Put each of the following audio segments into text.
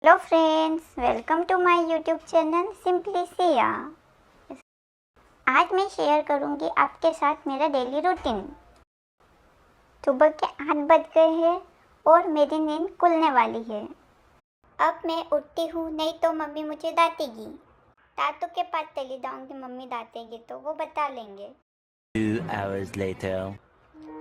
Hello friends, welcome to my YouTube channel simply Siya. आज मैं share करूंगी आपके साथ मेरा डेली रूटीन। सुबह के 8 बज गए हैं और मेरी नींद खुलने वाली है। अब मैं उठती हूँ, नहीं तो मम्मी मुझे डांटेगी। दांतों के पास चली जाऊंगी, मम्मी डांटेगी तो वो बता लेंगे। 2 hours later.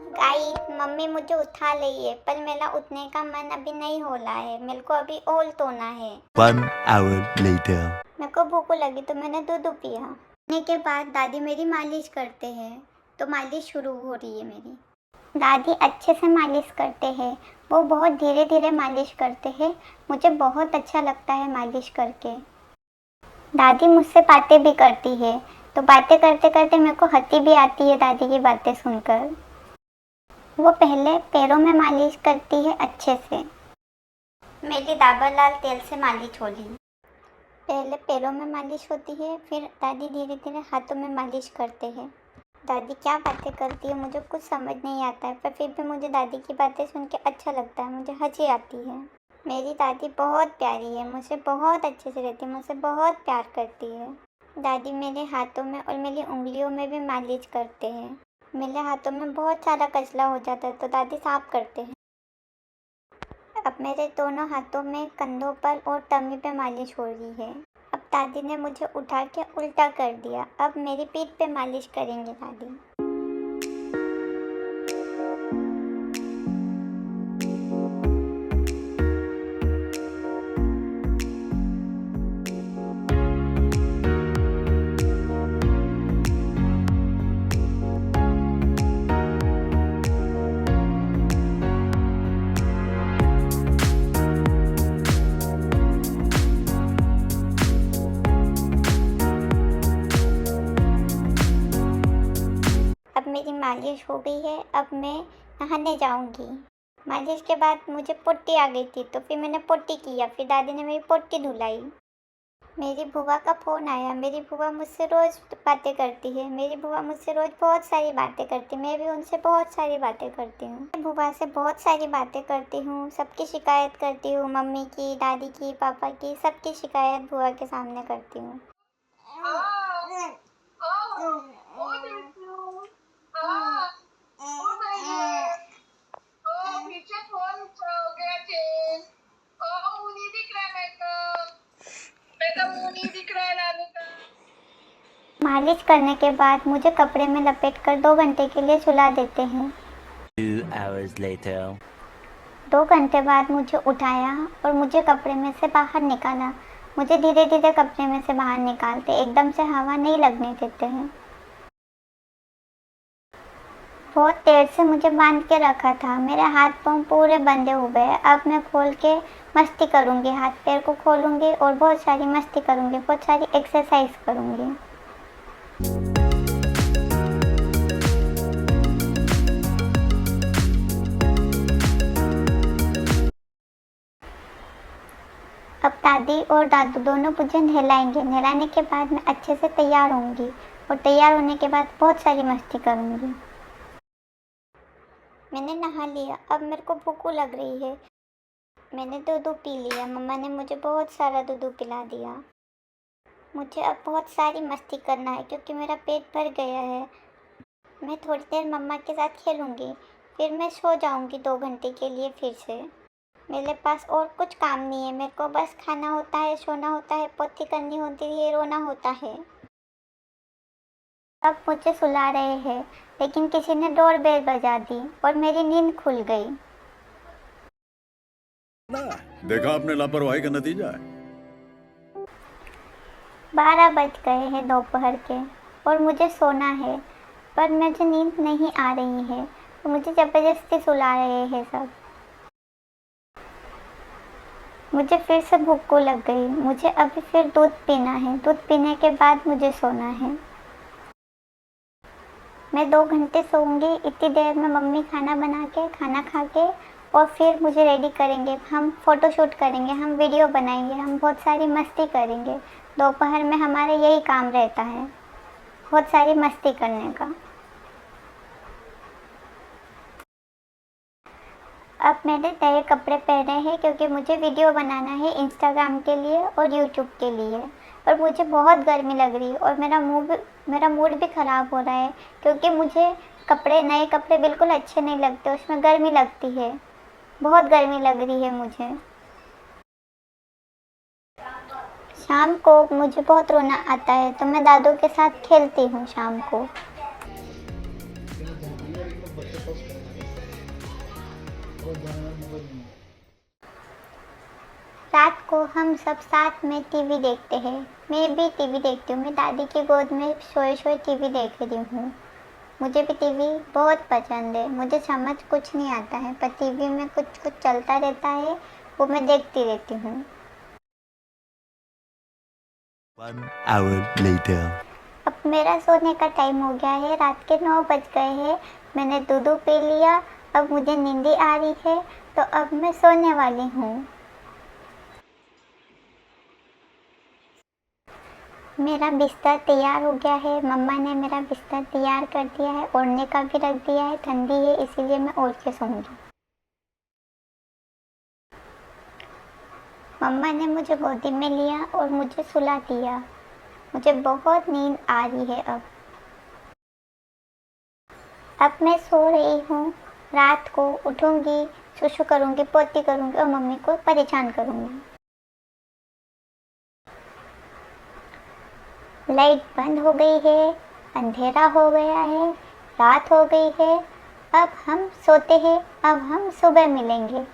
गाइस, मम्मी मुझे उठा रही है पर मेरा उठने का मन अभी नहीं हो रहा है। मेरे को अभी ओल तोड़ना है। 1 hour later. मेरे को भूख लगी तो मैंने दूध पिया। पीने के बाद दादी मेरी मालिश करते हैं, तो मालिश शुरू हो रही है मेरी। दादी अच्छे से मालिश करते हैं, वो बहुत धीरे धीरे मालिश करते हैं। मुझे बहुत अच्छा लगता है मालिश करके। दादी मुझसे बातें भी करती है, तो बातें करते करते मेरे को हंसी भी आती है दादी की बातें सुनकर। वो पहले पैरों में मालिश करती है अच्छे से। मेरी डाबर लाल तेल से मालिश हो रही। पहले पैरों में मालिश होती है, फिर दादी धीरे धीरे हाथों में मालिश करते हैं। दादी क्या बातें करती है मुझे कुछ समझ नहीं आता है, पर फिर भी मुझे दादी की बातें सुन के अच्छा लगता है, मुझे हंसी आती है। मेरी दादी बहुत प्यारी है, मुझसे बहुत अच्छे से रहती है, मुझसे बहुत प्यार करती है। दादी मेरे हाथों में और मेरी उंगलियों में भी मालिश करते हैं। मेरे हाथों में बहुत सारा कचरा हो जाता है तो दादी साफ करते हैं। अब मेरे दोनों हाथों में, कंधों पर और टमी पे मालिश हो रही है। अब दादी ने मुझे उठा के उल्टा कर दिया। अब मेरी पीठ पे मालिश करेंगे दादी। अब मेरी मालिश हो गई है, अब मैं नहाने जाऊंगी। मालिश के बाद मुझे पोटी आ गई थी, तो फिर मैंने पोटी किया, फिर दादी ने मेरी पोटी धुलाई। मेरी बुआ का फ़ोन आया। मेरी बुआ मुझसे रोज़ बातें करती है। मेरी बुआ मुझसे रोज़ बहुत सारी बातें करती है, मैं भी उनसे बहुत सारी बातें करती हूँ। मैं बुआ से बहुत सारी बातें करती हूँ, सबकी शिकायत करती हूँ, मम्मी की, दादी की, पापा की, सबकी शिकायत बुआ के सामने करती हूँ। पीछे फोन हो गया चेंज। मुंह नहीं दिख रहा मेकअप मुंह नहीं दिख रहा है नानी का। मालिश करने के बाद मुझे कपड़े में लपेट कर 2 घंटे के लिए सुला देते हैं। 2 hours later. 2 घंटे बाद मुझे उठाया और मुझे कपड़े में से बाहर निकाला। मुझे धीरे धीरे कपड़े में से बाहर निकालते, एकदम से हवा नहीं लगने देते हैं। बहुत देर से मुझे बांध के रखा था, मेरे हाथ पांव पूरे बंधे हो गए। अब मैं खोल के मस्ती करूँगी, हाथ पैर को खोलूँगी और बहुत सारी मस्ती करूँगी, बहुत सारी एक्सरसाइज करूँगी। अब दादी और दादू दोनों मुझे नहलाएंगे। नहलाने के बाद मैं अच्छे से तैयार होंगी और तैयार होने के बाद बहुत सारी मस्ती करूँगी। मैंने नहा लिया, अब मेरे को भूख लग रही है। मैंने दूध पी लिया, मम्मा ने मुझे बहुत सारा दूध पिला दिया। मुझे अब बहुत सारी मस्ती करना है क्योंकि मेरा पेट भर गया है। मैं थोड़ी देर मम्मा के साथ खेलूँगी, फिर मैं सो जाऊँगी 2 घंटे के लिए फिर से। मेरे पास और कुछ काम नहीं है, मेरे को बस खाना होता है, सोना होता है, पोती करनी होती है, रोना होता है। अब मुझे सुला रहे हैं, लेकिन किसी ने डोर बेल बजा दी और मेरी नींद खुल गई। देखा आपने लापरवाही का नतीजा है। 12 बज गए हैं दोपहर के और मुझे सोना है, पर मुझे नींद नहीं आ रही है, तो मुझे ज़बरदस्ती सुला रहे हैं सब। मुझे फिर से भूख लग गई। मुझे अभी फिर दूध पीना है, दूध पीने के बाद मुझे सोना है। मैं 2 घंटे सोऊंगी। इतनी देर में मम्मी खाना बना के, खाना खा के और फिर मुझे रेडी करेंगे। हम फ़ोटोशूट करेंगे, हम वीडियो बनाएंगे, हम बहुत सारी मस्ती करेंगे। दोपहर में हमारा यही काम रहता है, बहुत सारी मस्ती करने का। अब मैंने नए कपड़े पहने हैं क्योंकि मुझे वीडियो बनाना है इंस्टाग्राम के लिए और यूट्यूब के लिए। और मुझे बहुत गर्मी लग रही है और मेरा मूड भी ख़राब हो रहा है क्योंकि मुझे नए कपड़े बिल्कुल अच्छे नहीं लगते, उसमें गर्मी लगती है, बहुत गर्मी लग रही है मुझे। शाम को मुझे बहुत रोना आता है तो मैं दादू के साथ खेलती हूँ शाम को। रात को हम सब साथ में टीवी देखते हैं। मैं भी टीवी देखती हूँ। मैं दादी की गोद में सोए सोए टीवी देख रही हूँ। मुझे भी टीवी बहुत पसंद है। मुझे समझ कुछ नहीं आता है पर टीवी में कुछ कुछ चलता रहता है, वो मैं देखती रहती हूँ। 1 hour later. अब मेरा सोने का टाइम हो गया है, रात के 9 बज गए हैं। मैंने दूध पी लिया, अब मुझे नींद आ रही है तो अब मैं सोने वाली हूँ। मेरा बिस्तर तैयार हो गया है। मम्मा ने मेरा बिस्तर तैयार कर दिया है, ओढ़ने का भी रख दिया है। ठंडी है इसीलिए मैं ओढ़ के सोऊंगी। मम्मा ने मुझे गोदी में लिया और मुझे सुला दिया। मुझे बहुत नींद आ रही है अब मैं सो रही हूँ। रात को उठूँगी, सुसु करूँगी, पोती करूँगी और मम्मी को परेशान करूँगी। लाइट बंद हो गई है, अंधेरा हो गया है, रात हो गई है। अब हम सोते हैं, अब हम सुबह मिलेंगे।